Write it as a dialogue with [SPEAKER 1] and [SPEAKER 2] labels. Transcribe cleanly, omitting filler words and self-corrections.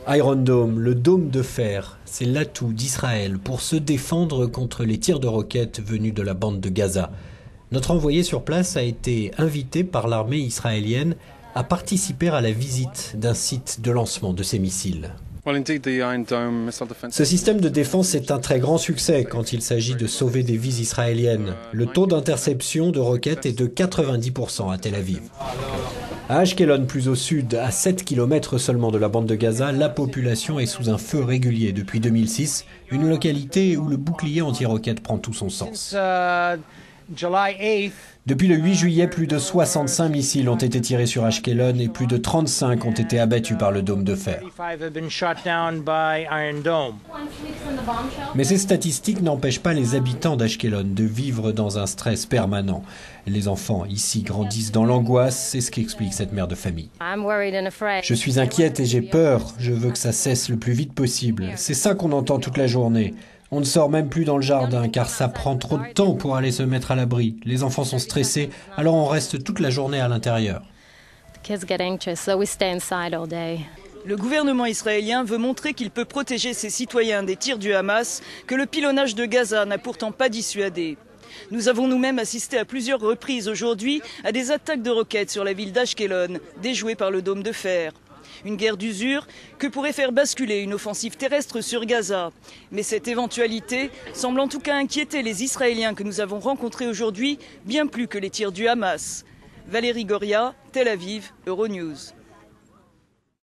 [SPEAKER 1] Iron Dome, le dôme de fer, c'est l'atout d'Israël pour se défendre contre les tirs de roquettes venus de la bande de Gaza. Notre envoyé sur place a été invité par l'armée israélienne à participer à la visite d'un site de lancement de ces missiles. Ce système de défense est un très grand succès quand il s'agit de sauver des vies israéliennes. Le taux d'interception de roquettes est de 90% à Tel Aviv. À Ashkelon, plus au sud, à 7 km seulement de la bande de Gaza, la population est sous un feu régulier depuis 2006, une localité où le bouclier anti-roquettes prend tout son sens. Depuis le 8 juillet, plus de 65 missiles ont été tirés sur Ashkelon et plus de 35 ont été abattus par le dôme de fer. Mais ces statistiques n'empêchent pas les habitants d'Ashkelon de vivre dans un stress permanent. Les enfants ici grandissent dans l'angoisse, c'est ce qu'explique cette mère de famille. Je suis inquiète et j'ai peur, je veux que ça cesse le plus vite possible. C'est ça qu'on entend toute la journée. On ne sort même plus dans le jardin car ça prend trop de temps pour aller se mettre à l'abri. Les enfants sont stressés, alors on reste toute la journée à l'intérieur.
[SPEAKER 2] Le gouvernement israélien veut montrer qu'il peut protéger ses citoyens des tirs du Hamas, que le pilonnage de Gaza n'a pourtant pas dissuadé. Nous avons nous-mêmes assisté à plusieurs reprises aujourd'hui à des attaques de roquettes sur la ville d'Ashkelon, déjouées par le dôme de fer. Une guerre d'usure que pourrait faire basculer une offensive terrestre sur Gaza. Mais cette éventualité semble en tout cas inquiéter les Israéliens que nous avons rencontrés aujourd'hui, bien plus que les tirs du Hamas. Valérie Goria, Tel Aviv, Euronews.